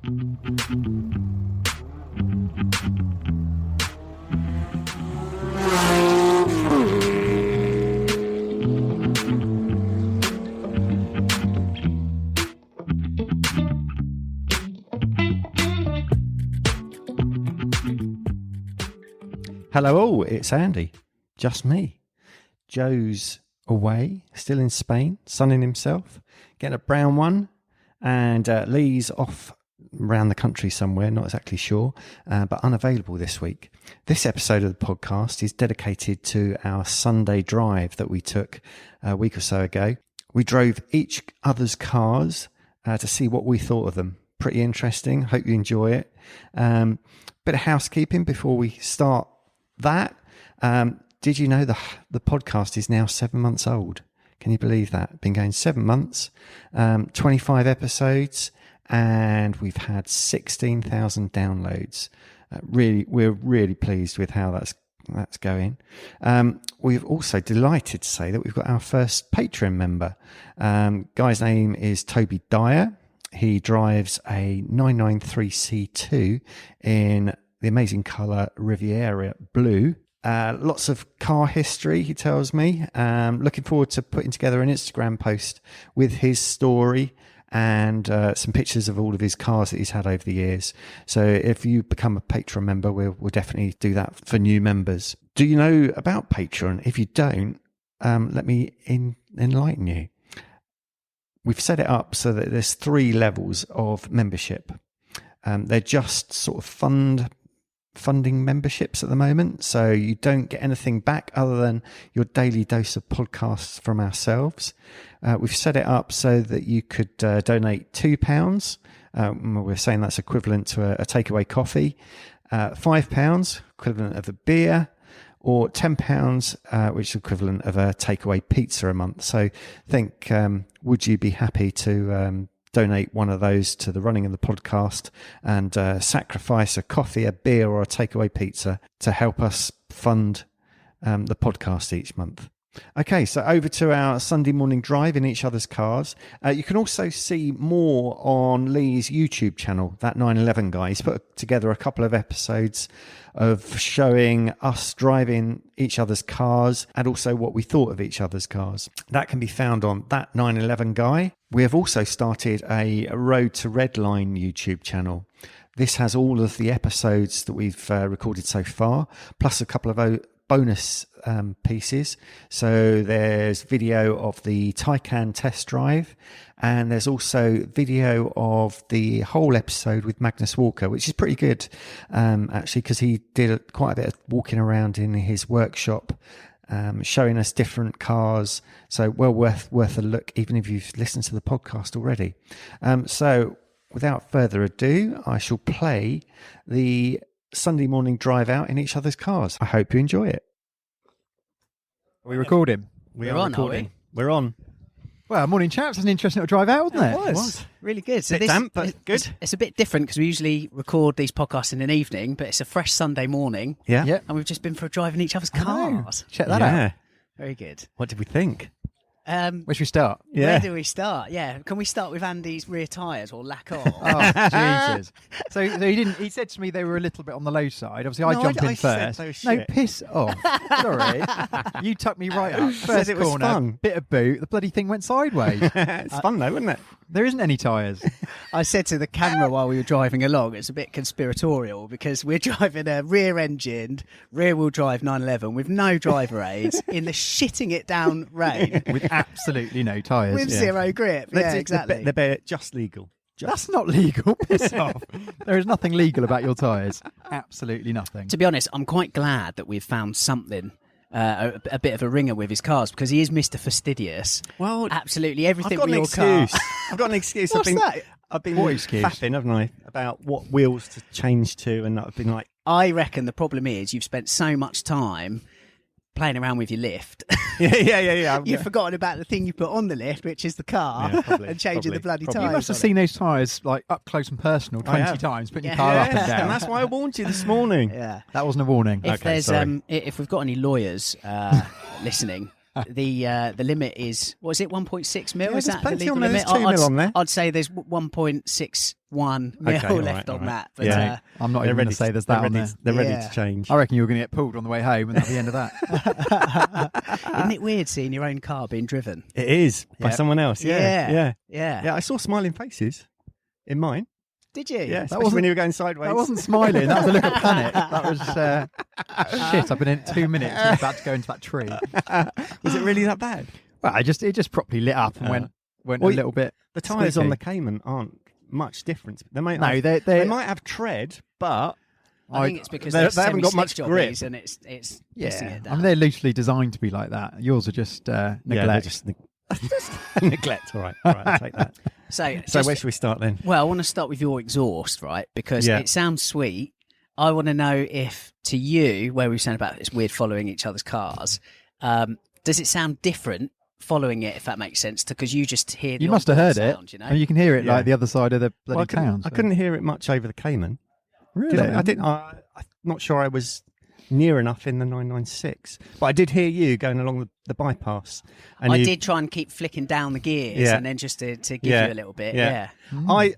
Hello all, it's Andy. Just me. Joe's away, still in Spain, sunning himself, getting a brown one, and Lee's off around the country somewhere, not exactly sure, but unavailable this week. This episode of the podcast is dedicated to our Sunday drive that we took a week or so ago. We drove each other's cars to see what we thought of them. Pretty interesting. Hope you enjoy it. Bit of housekeeping before we start that. Did you know the podcast is now 7 months old? Can you believe that? Been going 7 months, 25 episodes, and we've had 16,000 downloads. We're really pleased with how that's going. We're also delighted to say that we've got our first Patreon member. Guy's name is Toby Dyer. He drives a 993C2 in the amazing colour Riviera Blue. Lots of car history, he tells me. Looking forward to putting together an Instagram post with his story and some pictures of all of his cars that he's had over the years. So if you become a Patreon member, we'll definitely do that for new members. Do you know about Patreon? If you don't, let me enlighten you. We've set it up so that there's 3 levels of membership. They're just sort of funding memberships at the moment, so you don't get anything back other than your daily dose of podcasts from ourselves. We've set it up so that you could donate £2. We're saying that's equivalent to a takeaway coffee, £5 equivalent of a beer, or £10 which is equivalent of a takeaway pizza a month. So think, would you be happy to donate one of those to the running of the podcast and sacrifice a coffee, a beer, or a takeaway pizza to help us fund the podcast each month? Okay, so over to our Sunday morning drive in each other's cars. You can also see more on Lee's YouTube channel, that 911 guy. He's put together a couple of episodes of showing us driving each other's cars and also what we thought of each other's cars. That can be found on that 911 guy. We have also started a Road to Redline YouTube channel. This has all of the episodes that we've recorded so far, plus a couple of bonus pieces. So there's video of the Taycan test drive, and there's also video of the whole episode with Magnus Walker, which is pretty good actually, because he did quite a bit of walking around in his workshop, showing us different cars. So well worth a look, even if you've listened to the podcast already. So without further ado, I shall play the Sunday morning drive out in each other's cars. I hope you enjoy it. Are we recording? We're on, recording. We're on. Well, morning chaps. It's an interesting little drive out, wasn't it? It was. Really good. So damp, but good. It's a bit different because we usually record these podcasts in an evening, but it's a fresh Sunday morning. Yeah. And we've just been for a drive in each other's cars. Check that out. Very good. What did we think? Where should we start? Where do we start? Yeah. Can we start with Andy's rear tyres or lack of? Oh, Jesus. So he said to me they were a little bit on the low side. Obviously, I jumped in first. No, piss off. Sorry. You tucked me right up. First it was corner, fun. Bit of boot. The bloody thing went sideways. It's fun though, isn't it? There isn't any tyres. I said to the camera while we were driving along, it's a bit conspiratorial because we're driving a rear-engined, rear-wheel drive 911 with no driver aids in the shitting it down rain. With absolutely no tyres. With zero grip. Yeah, exactly. They're just legal. That's not legal. Piss off. There is nothing legal about your tyres. Absolutely nothing. To be honest, I'm quite glad that we've found something. A bit of a ringer with his cars because he is Mr. Fastidious. Well, absolutely everything with your car. car. I've got an excuse. What's that? I've been faffing, haven't I, about what wheels to change to, and I've been like... I reckon the problem is you've spent so much time playing around with your lift. Yeah. You've forgotten about the thing you put on the lift, which is the car, and changing the bloody tyres. You must have seen those tyres like up close and personal 20 times, putting your car up and down. And that's why I warned you this morning. Yeah, that wasn't a warning. If okay, sorry. If we've got any lawyers listening, the limit is, what is it, 1.6 mil? Yeah, is there's that the plenty legal on there. limit? There's 2 mil on there. I'd say there's 1.61 mil Okay, all left right, on all right. that. But Yeah. I'm not They're even going ready to say there's that on there. They're ready Yeah. to change. I reckon you're going to get pulled on the way home, and that's the end of that. Isn't it weird seeing your own car being driven? It is by Yeah. someone else. Yeah. Yeah. I saw smiling faces in mine. Did you? Yeah, especially when you were going sideways. That wasn't smiling. That was a look of panic. That was shit. I've been in it 2 minutes. And I'm about to go into that tree. Was it really that bad? Well, it just properly lit up and went Well, a little bit. The tyres on squeaky. the Cayman aren't much different. They might No, have, they they might have tread, but I think it's because they they're haven't got much semi-slick grip. jobbies and it's pissing yeah. it I down. mean, they're loosely designed to be like that. Yours are just yeah, neglect. they're just neglect. All right, I'll take that. So Where should we start then? Well, I want to start with your exhaust, right? Because Yeah. it sounds sweet. I want to know if, to you, where we were saying about it's weird following each other's cars, does it sound different following it, if that makes sense? Because you just hear the You must have heard sound, it. you know? And you can hear it Yeah. like the other side of the bloody Well, town. I couldn't hear it much over the Cayman. Really? I didn't. I'm not sure I was near enough in the 996, but I did hear you going along the bypass. And I you- did try and keep flicking down the gears Yeah. and then just to give Yeah. you a little bit. Yeah. Yeah. I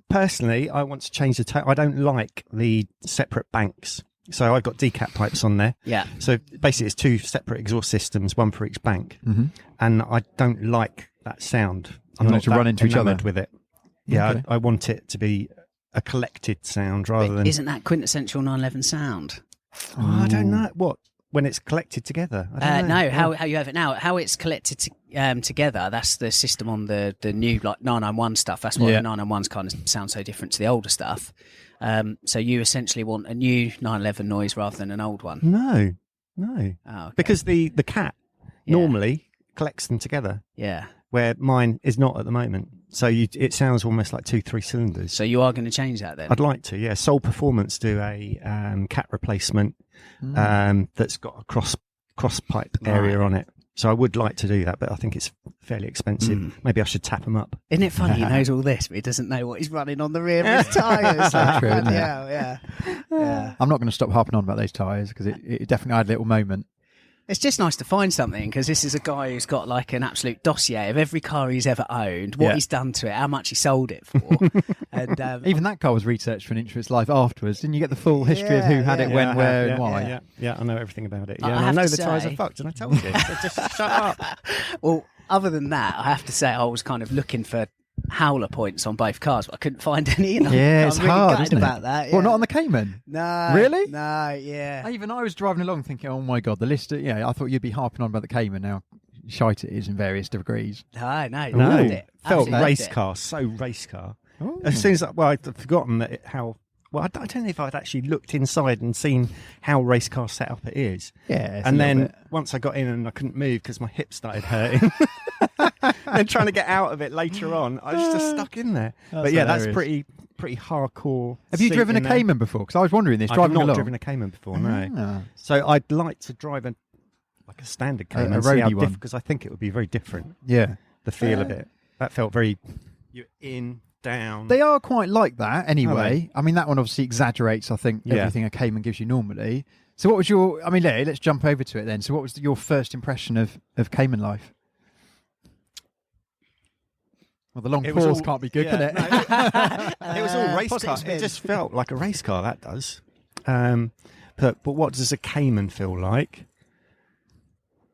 personally, I want to change the tail. I don't like the separate banks, so I've got decap pipes on there. Yeah. So basically, it's 2 separate exhaust systems, one for each bank, Mm-hmm. and I don't like that sound. I'm want not it to run into each other? enamoured with it. Yeah, Okay. I want it to be a collected sound rather than. Isn't that quintessential 911 sound? I don't know what when it's collected together. I don't know. No, how you have it now, how it's collected together. That's the system on the new like 991 stuff. That's why Yeah. the 991s kind of sound so different to the older stuff. So you essentially want a new 911 noise rather than an old one. No, Oh, okay. because the cat Yeah. normally collects them together, Yeah. where mine is not at the moment. So it sounds almost like 2-3 cylinders. So you are going to change that then? I'd like to, yeah. Soul Performance do a cat replacement that's got a cross pipe area on it. So I would like to do that, but I think it's fairly expensive. Maybe I should tap them up. Isn't it funny? He knows all this, but he doesn't know what he's running on the rear of his tyres. True, isn't it? Yeah. I'm not going to stop harping on about those tyres because it definitely had a little moment. It's just nice to find something because this is a guy who's got like an absolute dossier of every car he's ever owned, what Yeah. he's done to it, how much he sold it for. And Even that car was researched for an inch of its life afterwards. Didn't you get the full history of who had it, when, where, and why? Yeah, I know everything about it. I Yeah, and I have know to the tyres say- are fucked, and I told you. So just shut up. Well, other than that, I have to say I was kind of looking for howler points on both cars, but I couldn't find any. And Yeah, I'm it's really hard, gutted isn't it? about that. Well, yeah. not on the Cayman. No. Really? No, yeah. Even I was driving along thinking, oh my God, the list. I thought you'd be harping on about the Cayman now. Shite it is in various degrees. No, No, loved it. felt Absolutely race loved it. car, so race car. Oh. As soon as I'd forgotten that how. Well, I don't know if I'd actually looked inside and seen how race car setup it is. Yeah, it's And a little then bit. once I got in and I couldn't move because my hip started hurting, and trying to get out of it later on, I was just stuck in there. But yeah, hilarious. that's pretty hardcore. Have you seat driven a in there. Cayman before? Because I was wondering this, I've driving not along. driven a Cayman before, no. Ah. So I'd like to drive a standard Cayman, a see how roadie one. because I think it would be very different. Yeah. The feel of it. That felt very. You're in, down. They are quite like that Are anyway. I mean, that one obviously exaggerates, I think, Yeah. everything a Cayman gives you normally. So what was your... I mean, let's jump over to it then. So what was your first impression of Cayman life? Well, the long It was pause all- can't be good, yeah, can it? no, it was all race car. positive It spin. just felt like a race car, that does. But what does a Cayman feel like?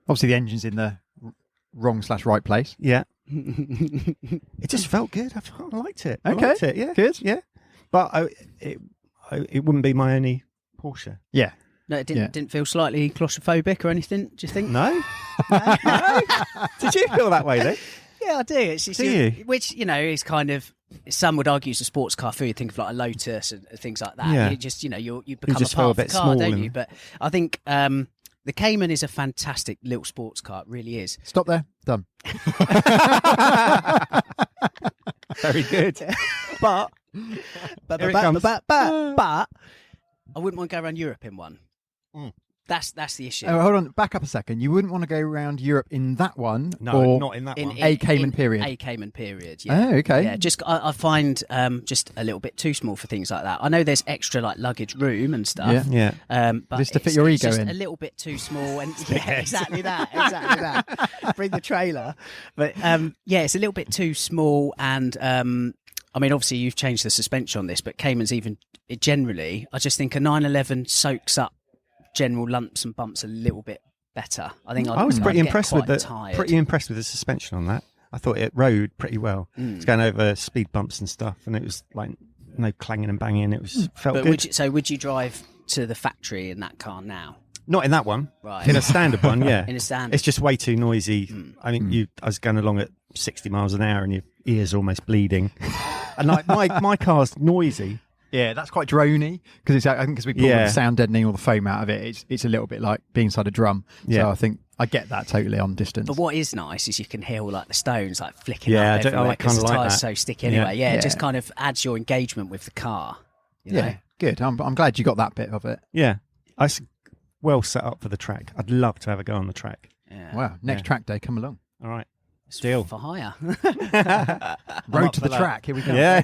Obviously, the engine's in the wrong/right place. Yeah. It just felt good. I liked it. I Okay. liked it, yeah. Good. Yeah. But it wouldn't be my only Porsche. Yeah. No, it Yeah. didn't feel slightly claustrophobic or anything, do you think? No? No? Did you feel that way then? Yeah, I do. It's Do you? Which, is kind of, some would argue is a sports car food. Think of like a Lotus and things like that. Yeah. You just, you become just a feel part a of the bit car, small don't and- you? But I think the Cayman is a fantastic little sports car. It really is. Stop there. Done. Very good. But But Here it comes. I wouldn't mind going around Europe in one. That's the issue. Oh, hold on, back up a second. You wouldn't want to go around Europe in that one? No, or not in that one. A Cayman period. A Cayman period. Yeah. Oh, okay. Yeah, just I find just a little bit too small for things like that. I know there's extra like luggage room and stuff. Yeah. But just to fit your ego just in. a little bit too small, and exactly that. Bring the trailer. But it's a little bit too small, and I mean, obviously you've changed the suspension on this, but Cayman's generally, I just think a 911 soaks up general lumps and bumps a little bit better. I think I was pretty impressed with the suspension on that. I thought it rode pretty well. It's going over speed bumps and stuff, and it was like no clanging and banging. It was felt good. Would you drive to the factory in that car now? Not in that one. Right. In a standard one, yeah. In a standard. It's just way too noisy. I mean, I was going along at 60 miles an hour, and your ears are almost bleeding. And like my car's noisy. Yeah, that's quite drony because I think because we put all the sound deadening, all the foam out of it, it's a little bit like being inside a drum. Yeah. So I think I get that totally on distance. But what is nice is you can hear all like the stones like flicking up I everywhere kind of the like tyre's that. so sticky anyway. Yeah. It just kind of adds your engagement with the car. You know? Good. I'm glad you got that bit of it. Yeah. Well set up for the track. I'd love to have a go on the track. Yeah. Wow. Next track day, come along. All right. Deal. For hire. Road to the track. Here we go. Yeah.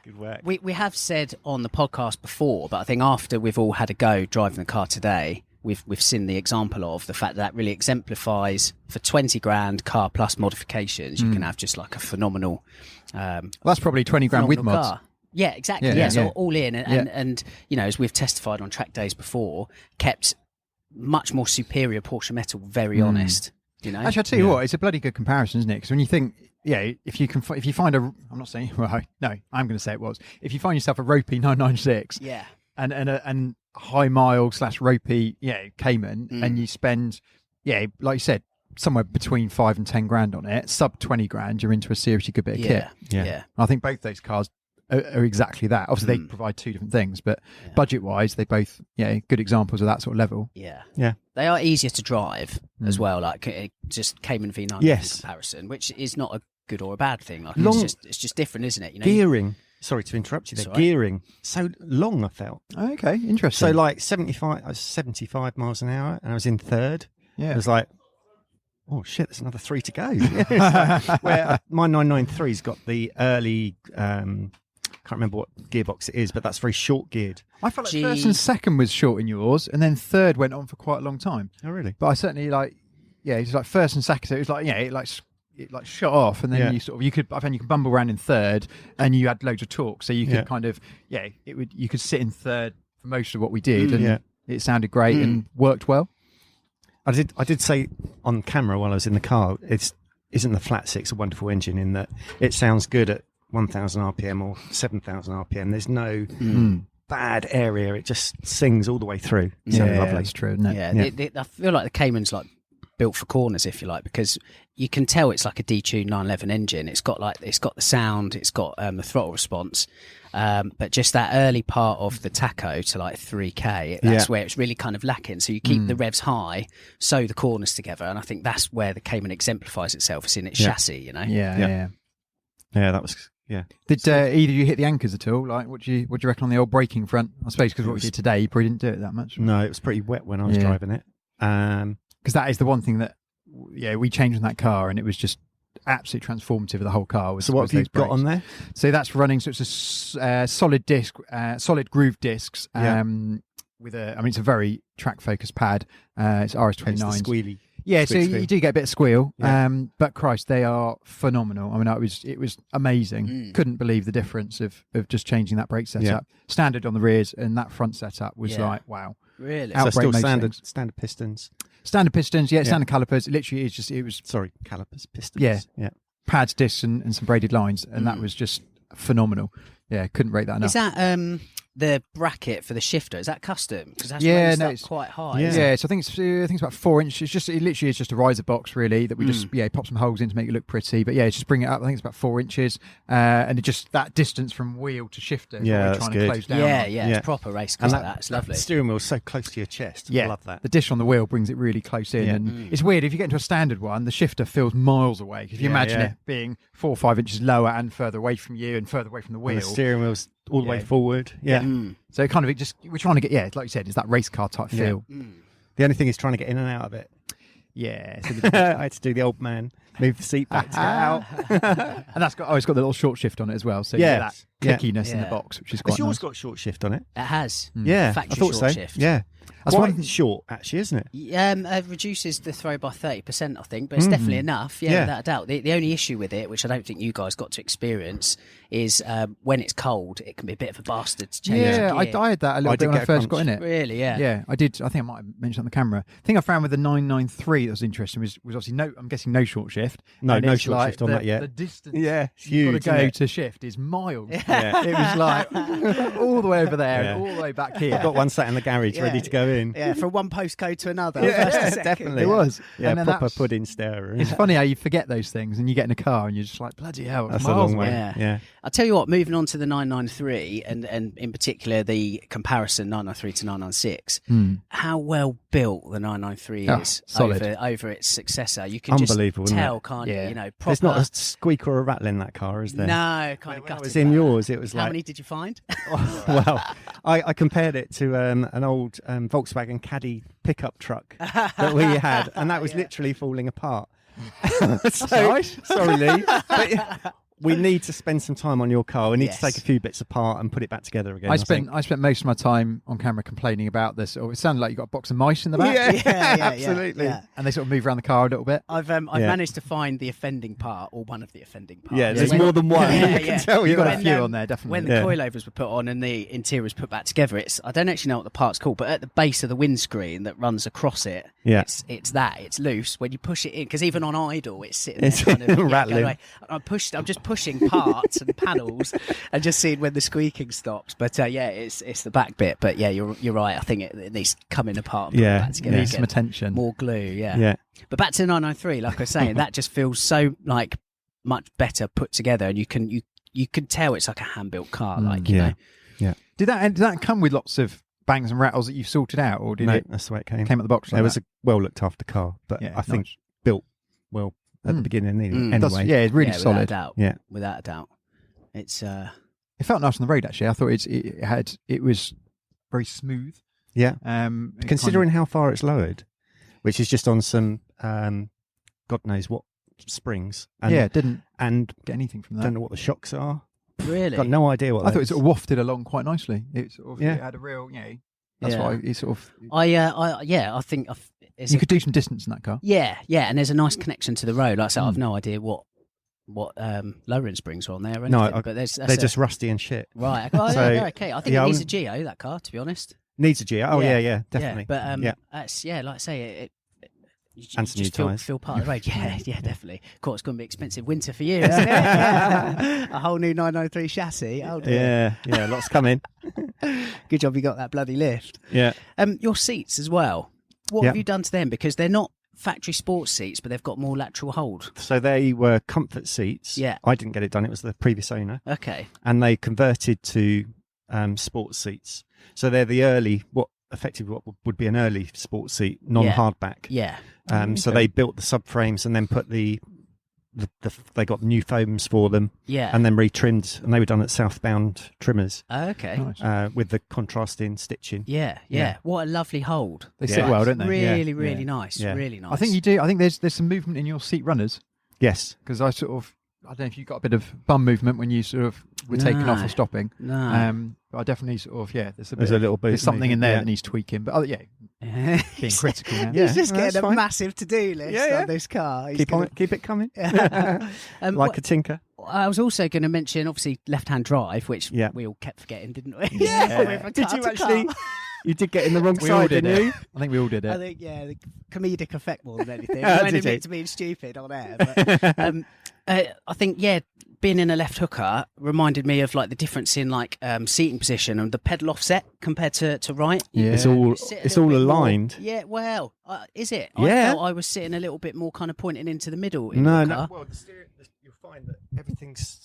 Good work. We have said on the podcast before, but I think after we've all had a go driving the car today, we've seen the example of the fact that really exemplifies for 20 grand car plus modifications, you can have just like a phenomenal. Well, that's probably 20 grand with mods. Car. Yeah, exactly. Yeah, so all in, and you know, as we've testified on track days before, kept much more superior Porsche metal. Very honest. You know? Actually, I tell you what, it's a bloody good comparison, isn't it? Because when you think, if you find I'm not saying, well, no, I'm going to say it was. If you find yourself a ropey 996, and high mile / ropey, Cayman, and you spend, like you said, somewhere between 5 and 10 grand on it, sub 20 grand, you're into a seriously good bit of kit. Yeah. I think both those cars are exactly that. Obviously, they provide two different things, but budget-wise, they both, good examples of that sort of level. Yeah. Yeah. They are easier to drive as well, like just Cayman V9 in comparison, which is not a good or a bad thing. Like it's just different, isn't it? You know, gearing. Sorry to interrupt you there. Gearing. So long, I felt. Okay, interesting. So like 75 miles an hour, and I was in third. Yeah. It was like, oh shit, there's another 3 to go. Where my 993's got the early, can't remember what gearbox it is, but that's very short geared. I felt like first and second was short in yours, and then third went on for quite a long time. Oh really? But I certainly it was like first and second. So it was like it like shot off, and then I found you could bumble around in third, and you had loads of torque, so you could kind of you could sit in third for most of what we did, and it sounded great and worked well. I did say on camera while I was in the car, isn't the flat six a wonderful engine in that it sounds good at 1,000 RPM or 7,000 RPM. There's no bad area. It just sings all the way through. It sounds lovely. That's true, isn't it? Yeah. I feel like the Cayman's like built for corners, if you like, because you can tell it's like a detuned 911 engine. It's got the sound, it's got the throttle response, but just that early part of the tacho to like 3k, that's where it's really kind of lacking. So you keep the revs high, sew the corners together, and I think that's where the Cayman exemplifies itself. It's in its chassis, you know. Yeah. That was. Yeah. Did either of you hit the anchors at all? Like, what do you reckon on the old braking front? I suppose because what we did today, you probably didn't do it that much. No, it was pretty wet when I was driving it. Because that is the one thing that, we changed on that car, and it was just absolutely transformative of the whole car. So what have you got on there? So that's running. So it's a solid disc, solid groove discs. With it's a very track focused pad. It's RS29. It's the squealy. Yeah, so you do get a bit of squeal, but Christ, they are phenomenal. I mean, it was amazing. Couldn't believe the difference of just changing that brake setup. Standard on the rears, and that front setup was like, wow. Really? So still standard pistons. Standard pistons, standard calipers. It literally is just, Calipers, pistons. Yeah. Pads, discs, and some braided lines, and that was just phenomenal. Yeah, couldn't rate that enough. Is that the bracket for the shifter? Is that custom? Because that's raised up quite high. Yeah, so I think it's about 4 inches. It literally is just a riser box, really, that we just pop some holes in to make it look pretty. But just bring it up. I think it's about 4 inches, and it just that distance from wheel to shifter. Is what we're trying to close down. It's proper race car. Like that. It's lovely. The steering wheel's so close to your chest. I love that. The dish on the wheel brings it really close in, and it's weird if you get into a standard one, the shifter feels miles away. If you imagine it being 4 or 5 inches lower and further away from you and further away from the wheel, and the steering wheel's all the way forward. So kind of we're trying to get like you said, it's that race car type feel. The only thing is trying to get in and out of it. Yeah, I had to do the old man, move the seat back to get out. And it's got the little short shift on it as well, so you get that clickiness in the box, which is quite Has yours nice. got short shift on it? It has. Yeah, Factory I thought short so. shift. Yeah, That's quite one short actually, isn't it? It reduces the throw by 30%, I think, but it's definitely enough. Yeah, without a doubt. The only issue with it, which I don't think you guys got to experience, is when it's cold, it can be a bit of a bastard to change. Yeah, gear. I had that a little bit when I first got in it. Really, yeah. Yeah, I did. I think I might have mentioned on the camera. The thing I found with the 993 that was interesting was obviously I'm guessing no short shift. No, and no it's short like shift on that yet. The distance it's you've huge, got to isn't go it? to shift is miles. Yeah. It was like all the way over there and all the way back here. I've got one sat in the garage ready to go in. Yeah, from one postcode to another. Yeah, first to second. definitely. It was. Yeah, And then proper that's- pudding stirrer. It's funny how you forget those things and you get in a car and you're just like, bloody hell, it's That's a miles long way. away. Yeah. I'll tell you what, moving on to the 993 and in particular the comparison 993 to 996, how well built the 993 is solid. over its successor. You can just Unbelievable, isn't tell, it? can't Yeah. you? You know, proper. There's not a squeak or a rattle in that car, is there? No, kind of When I gutted was in that. yours, it was How like... many did you find? Well, I compared it to an old Volkswagen Caddy pickup truck that we had, and that was literally falling apart. Nice. Sorry, Lee. But we need to spend some time on your car. We need to Yes. take a few bits apart and put it back together again. I think. spent most of my time on camera complaining about this. Or it sounded like you got a box of mice in the back, Yeah, absolutely. yeah. and they sort of move around the car a little bit. I've managed to find the offending part, or one of the offending parts. Yeah, there's When- more than one. Yeah, I yeah. can tell you You've got that. a few on there, definitely. When the Yeah. coilovers were put on and the interior was put back together, I don't actually know what the part's called, but at the base of the windscreen that runs across it, Yeah. it's loose. When you push it in, because even on idle, it's sitting It's there kind of rattling. going away. I'm just pushing parts and panels and just seeing when the squeaking stops. But it's the back bit. But yeah, you're right. I think it needs coming apart. And put back together Needs some again. attention. More glue. Yeah. Yeah. But back to the 993, like I was saying, that just feels so like much better put together, and you can tell it's like a hand built car. Like you know. Did that come with lots of bangs and rattles that you've sorted out, or did No, it that's the way it came. came out the box? Like It was that? a well looked after car, but Yeah, I think nice. built well at the beginning anyway. That's- it's really Yeah, solid. Without a doubt. Yeah. Without a doubt. It's It felt nice on the road actually. I thought it was very smooth. Yeah. It Considering how far it's lowered, which is just on some God knows what springs. And, didn't and get anything from that. don't know what the shocks are. really. Got no idea what. I thought those- it sort of wafted along quite nicely. It sort of Yeah. it had a real, that's Yeah. why it sort of. I think You could do some distance in that car. yeah, and there's a nice connection to the road. Like I said, I've no idea what lowering springs are on there or anything, No, but they're just rusty and shit. right. Oh, So, they're okay. I think yeah, it needs a Geo, that car, to be honest. Needs a Geo. Oh yeah, definitely. Yeah, but yeah. that's like I say, it you And some just new feel, tyres. feel part of the road. Yeah, definitely. Of course, it's going to be expensive winter for you, isn't it? Yeah. A whole new 993 chassis. Oh dear. Yeah, lots coming. Good job you got that bloody lift. Yeah. Your seats as well. What Yeah. have you done to them? Because they're not factory sports seats, but they've got more lateral hold. So they were comfort seats. Yeah. I didn't get it done. It was the previous owner, Okay. and they converted to sports seats. So they're the early effectively what would be an early sports seat, non-hardback. Yeah. So they built the subframes and then put they got new foams for them. Yeah. And then retrimmed, and they were done at Southbound Trimmers Okay. Nice. with the contrasting stitching. Yeah. What a lovely hold. They sit well, don't they? Really, Yeah. really Yeah. nice. Yeah. Really nice. I think you do. I think there's some movement in your seat runners Yes. because I don't know if you got a bit of bum movement when you sort of were taking off No. or stopping. No. But I definitely sort of There's a little bit. There's something in there Yeah. that needs tweaking. But being critical now. Yeah. He's just no, getting that's a fine. massive to-do list Yeah. on this car. He's Keep gonna- on it. Keep it coming. Like Like a tinker. I was also going to mention, obviously, left-hand drive, which Yeah. we all kept forgetting, didn't we? Yeah. With a Did car you to actually? car. You did get in the wrong We all side, did didn't it. you? I think we all did I it. think, the comedic effect more than anything. Oh, I did admit you? to being stupid on air. But, I think, being in a left hooker reminded me of like the difference in like seating position and the pedal offset compared to right. Yeah. It's all Sit a it's little all bit more- aligned. Yeah, well, is it? Yeah. I felt I was sitting a little bit more kind of pointing into the middle in No, the no. car. Well, you'll find that everything's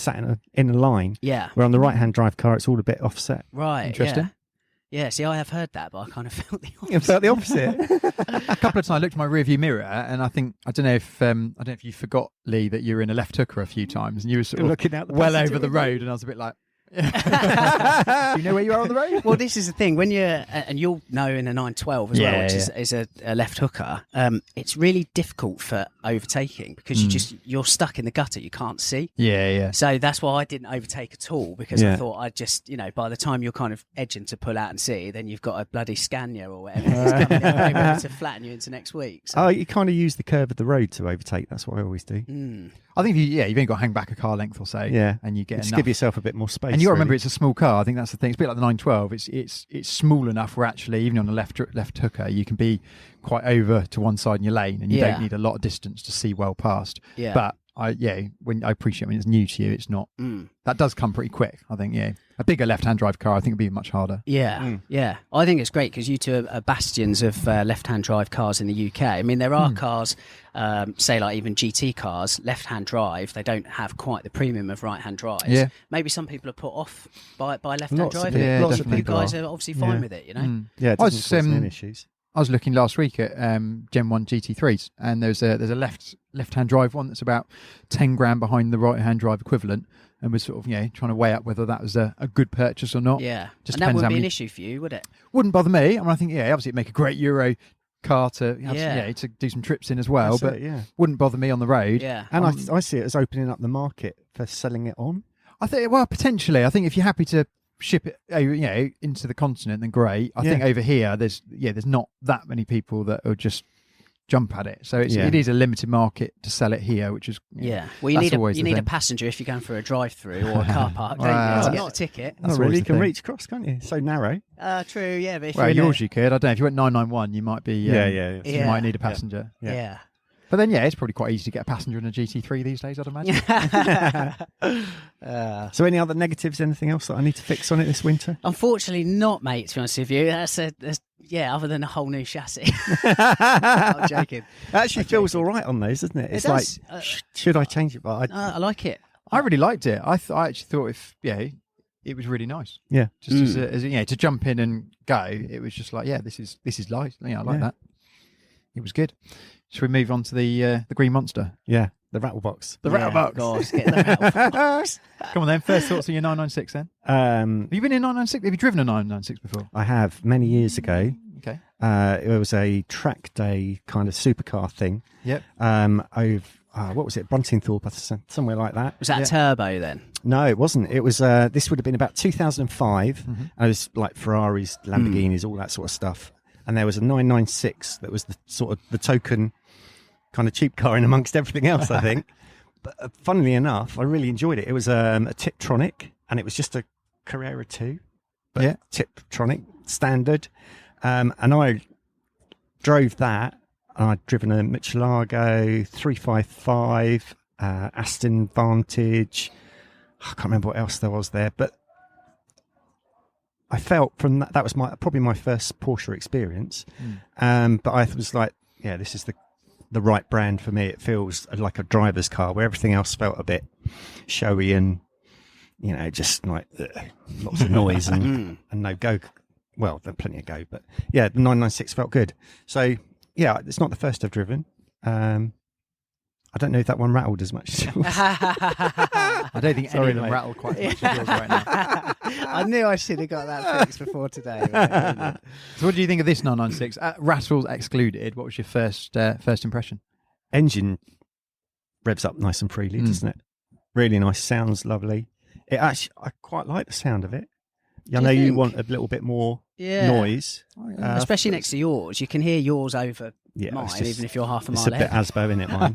sat in a line. Yeah, Where on the right-hand drive car, it's all a bit offset. right. Interesting. Yeah, see, I have heard that, but I kind of felt the opposite. You felt the opposite. A couple of times I looked at my rearview mirror and I don't know if you forgot, Lee, that you were in a left hooker a few times and you were sort of Looking out the well passenger over the window. road and I was a bit like, Do you know where you are on the road? Well, this is the thing. When you're, and you'll know in a 912 as well, which is a left hooker, it's really difficult for overtaking because you're stuck in the gutter. You can't see. Yeah. So that's why I didn't overtake at all, because I thought I'd just, by the time you're kind of edging to pull out and see, then you've got a bloody Scania or whatever that's coming in ready to flatten you into next week. So. Oh, you kind of use the curve of the road to overtake. That's what I always do. I think you've only got to hang back a car length or so. Yeah. And you get just enough. give yourself a bit more space. And you got to remember, it's a small car. I think that's the thing. It's a bit like the 912. It's small enough where actually, even on a left hooker, you can be quite over to one side in your lane, and you don't need a lot of distance to see well past. Yeah. But when I appreciate when it's new to you, it's not. That does come pretty quick. I think. Yeah. A bigger left-hand drive car, I think, would be much harder. Yeah. I think it's great because you two are bastions of left-hand drive cars in the UK. I mean, there are cars, say like even GT cars, left-hand drive. They don't have quite the premium of right-hand drives. Yeah. Maybe some people are put off by left-hand drive. Lots of you people guys are obviously fine with it, you know. Yeah, it doesn't cause any issues. I was looking last week at Gen 1 GT3s, and there's a left-hand drive one that's about 10 grand behind the right-hand drive equivalent, and was sort of trying to weigh up whether that was a good purchase or not. Yeah, just and that wouldn't be an issue for you, would it? Wouldn't bother me. I mean, I think obviously it'd make a great Euro car to to do some trips in as well. But wouldn't bother me on the road. Yeah, and I see it as opening up the market for selling it on. I think potentially. I think if you're happy to ship it into the continent, then great. I think over here there's not that many people that will just jump at it, so it is a limited market to sell it here, which is well, you need a passenger if you're going for a drive-through or a car park, don't you, to get the ticket. Not really. You can reach across, can't you? So narrow. True, yeah. But if yours you could. I don't know if you went 991, you might be. You might need a passenger. Yeah. But then, it's probably quite easy to get a passenger in a GT3 these days, I'd imagine. So any other negatives, anything else that I need to fix on it this winter? Unfortunately not, mate, to be honest with you. Other than a whole new chassis. I'm joking. It actually feels all right on those, doesn't it? It's like, should I change it? But I like it. I really liked it. I actually thought it was really nice. Yeah. Just as to jump in and go, it was just like, this is nice. I like that. It was good. Should we move on to the Green Monster? Yeah, the rattle box. The rattle box. Gosh, get the rattle box. Come on then. First thoughts on your 996 then. Have you been in 996? Have you driven a 996 before? I have, many years ago. Okay. It was a track day kind of supercar thing. Yep. What was it? Bruntingthorpe, somewhere like that. Was that a turbo then? No, it wasn't. It was. This would have been about 2005. And it was like Ferraris, Lamborghinis, all that sort of stuff. And there was a 996 that was the token kind of cheap car in amongst everything else, I think. But funnily enough, I really enjoyed it. It was a Tiptronic, and it was just a Carrera 2, but Tiptronic standard. And I drove that. And I'd driven a Michelangelo 355, Aston Vantage. I can't remember what else there was there, but I felt from that was probably my first Porsche experience. But I was like, this is the right brand for me. It feels like a driver's car, where everything else felt a bit showy and just like lots of noise and no go. Well, there's plenty of go, but the 996 felt good. So it's not the first I've driven. I don't know if that one rattled as much as yours. I don't think any of them rattled quite as much as yours right now. I knew I should have got that fixed before today. So what do you think of this 996? Rattles excluded, what was your first impression? Engine revs up nice and freely, doesn't it? Really nice. Sounds lovely. I quite like the sound of it. I know you want a little bit more noise. Especially next to yours. You can hear yours over mine, even if you're half a mile ahead. It's a bit Asbo, isn't it, mine?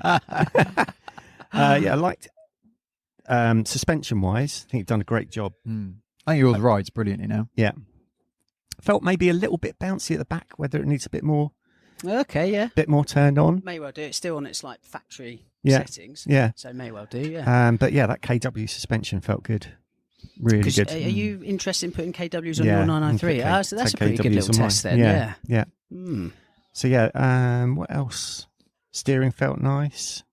I liked suspension-wise. I think you've done a great job. I think yours rides brilliantly now. Yeah. Felt maybe a little bit bouncy at the back, whether it needs a bit more. Okay, yeah. Bit more turned on. May well do. It's still on its like factory settings. Yeah. So may well do, yeah. But that KW suspension felt good. Really good. Are you interested in putting KWs on your 993? So that's a pretty good little test then. Yeah. So what else? Steering felt nice.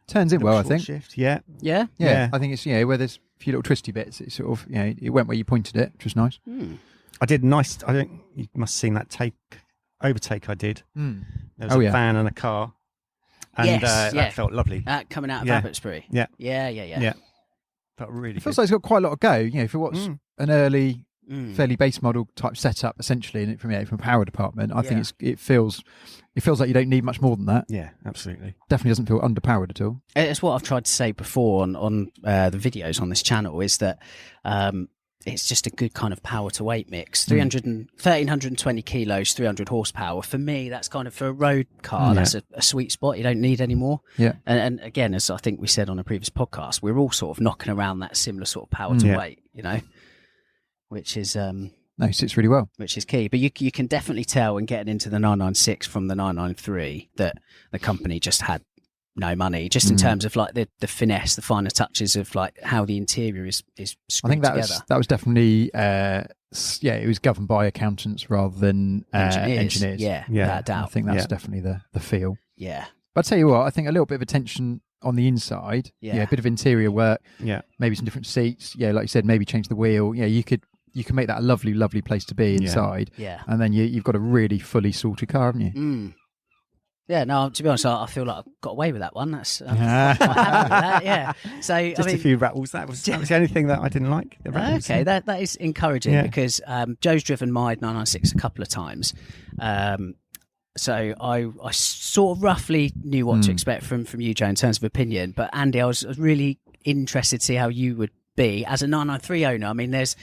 Turns in well, I think. Shift. Yeah. I think it's where there's a few little twisty bits. It sort of it went where you pointed it, which was nice. I did nice. I think you must have seen that overtake I did. There was a van and a car, and that felt lovely. Coming out of Abbotsbury. Yeah. Yeah. Felt really It feels good. like it's got quite a lot of go. You know, if it was an early, fairly base model type setup, essentially, and from a power department, I think it feels like you don't need much more than that. Yeah, absolutely. Definitely doesn't feel underpowered at all. It's what I've tried to say before on the videos on this channel is that it's just a good kind of power to weight mix. 1,320 kilos, 300 horsepower. For me, that's kind of for a road car. That's a sweet spot. You don't need any more. Yeah. And again, as I think we said on a previous podcast, we're all sort of knocking around that similar sort of power to weight, you know, which is No, it sits really well. which is key. But you can definitely tell when getting into the 996 from the 993 that the company just had no money, just in terms of like the finesse, the finer touches of like how the interior is screwed I think that together. was definitely it was governed by accountants rather than engineers. Yeah, Yeah. without a doubt. I think that's definitely the feel. Yeah. But I'll tell you what, I think a little bit of attention on the inside, Yeah. a bit of interior work, Yeah. maybe some different seats, like you said, maybe change the wheel. Yeah, you can make that a lovely, lovely place to be inside. Yeah. And then you've got a really fully sorted car, haven't you? Mm. Yeah, no, to be honest, I feel like I've got away with that one. I'm quite happy with that, yeah. So, Just a few rattles. That was the only thing that I didn't like. The rattles. okay, that is encouraging because Joe's driven my 996 a couple of times. So I sort of roughly knew what to expect from you, Joe, in terms of opinion. But Andy, I was really interested to see how you would be as a 993 owner. I mean, there's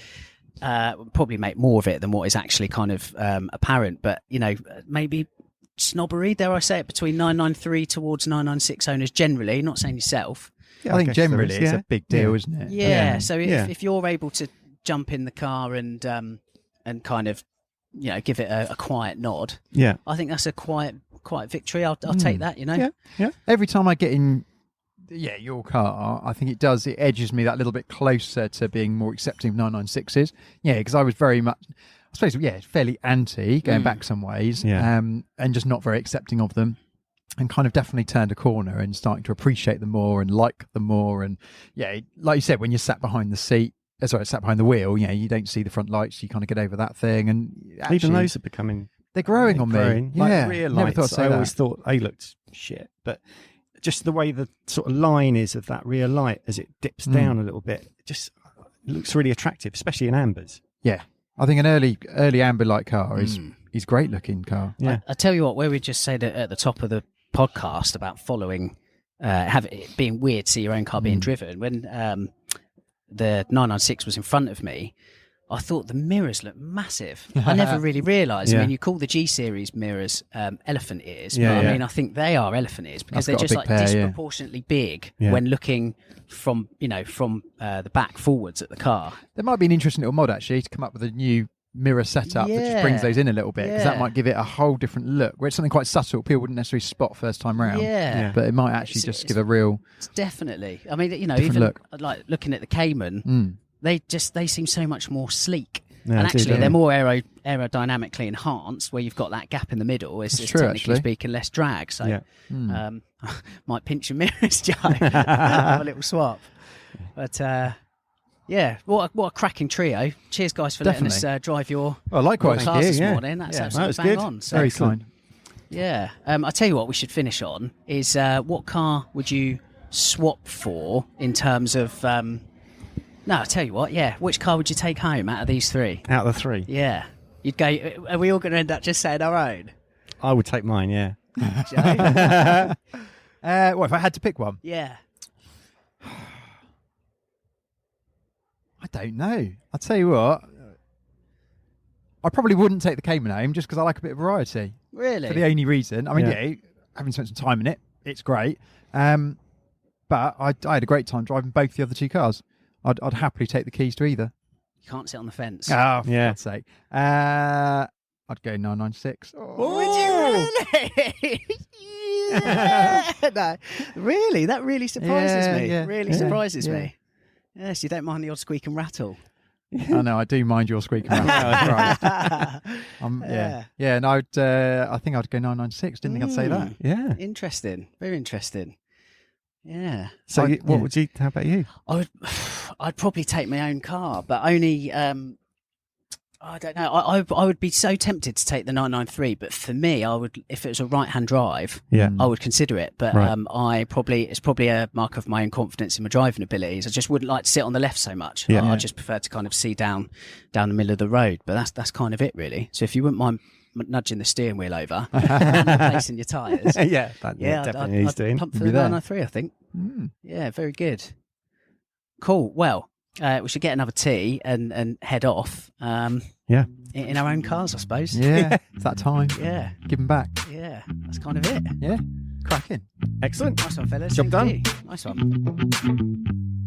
probably make more of it than what is actually kind of apparent. But, you know, maybe snobbery, dare I say it, between 993 towards 996 owners generally, not saying yourself. Yeah, I think guess there generally is, it's a big deal, isn't it? Yeah. So if you're able to jump in the car and kind of, you know, give it a quiet nod, Yeah. I think that's a quiet victory. I'll take that, you know. Yeah. Every time I get in your car, I think it edges me that little bit closer to being more accepting of 996s. Yeah, because I was very much, I suppose, fairly anti going back some ways, and just not very accepting of them, and kind of definitely turned a corner and starting to appreciate them more and like them more. And like you said, when you're sat behind the wheel, you don't see the front lights, you kind of get over that thing. And actually, Even those are becoming... they're growing on me. Like rear never lights, thought I'd say I that. always thought they looked shit, but just the way the sort of line is of that rear light as it dips down a little bit, it just looks really attractive, especially in ambers. Yeah, I think an early amber light car is great looking car. Yeah. I tell you what, where we just said at the top of the podcast about following, it being weird to see your own car being driven. When the 996 was in front of me, I thought the mirrors looked massive. I never really realised. I mean, you call the G Series mirrors elephant ears, but I mean, I think they are elephant ears because That's they're got a just big like pair, disproportionately big when looking from the back forwards at the car. There might be an interesting little mod actually to come up with a new mirror setup that just brings those in a little bit, because that might give it a whole different look where it's something quite subtle people wouldn't necessarily spot first time round. But it might actually just give a real definitely. I mean, even look. like looking at the Cayman, they seem so much more sleek. Yeah, and they actually, do. they're more aerodynamically enhanced, where you've got that gap in the middle. It's true, technically actually. speaking less drag. So, might pinch your mirrors, Joe. Have a little swap. But what a cracking trio! Cheers, guys, for letting us drive your likewise cars this yeah. morning. That's Yeah, absolutely that was bang good. on. So, very kind. yeah, I tell you what, we should finish on is what car would you swap for in terms of? No, I tell you what. Yeah, which car would you take home out of these three? Out of the three, Yeah, you'd go. Are we all going to end up just saying our own? I would take mine. Yeah. Joe? If I had to pick one, Yeah. I don't know. I'll tell you what, I probably wouldn't take the Cayman home just because I like a bit of variety. Really? For the only reason, I mean, having spent some time in it, it's great. But I had a great time driving both the other two cars. I'd happily take the keys to either. You can't sit on the fence. Oh, for Yeah. God's sake. I'd go 996. Would you really? Yeah. No, really? That really surprises me. Yeah, Really surprises me. Yes, you don't mind the odd squeak and rattle. I know, I do mind your squeaking around. And I think I'd go 996. Didn't think I'd say that. Yeah. Interesting. Very interesting. Yeah. So, what would you? How about you? I'd probably take my own car, but only I don't know. I would be so tempted to take the 993, but for me, I would, if it was a right-hand drive, I would consider it. But it's probably a mark of my own confidence in my driving abilities. I just wouldn't like to sit on the left so much. I just prefer to kind of see down the middle of the road. But that's kind of it, really. So if you wouldn't mind nudging the steering wheel over and replacing your tyres, definitely he's doing. Pump for the 993, I think. Yeah, very good. Cool. Well, we should get another tea and head off. In our own cars, I suppose. Yeah, it's that time. Yeah, give them back. Yeah, that's kind of it. Yeah, cracking. Excellent. Nice one, fellas. Job done. Nice one.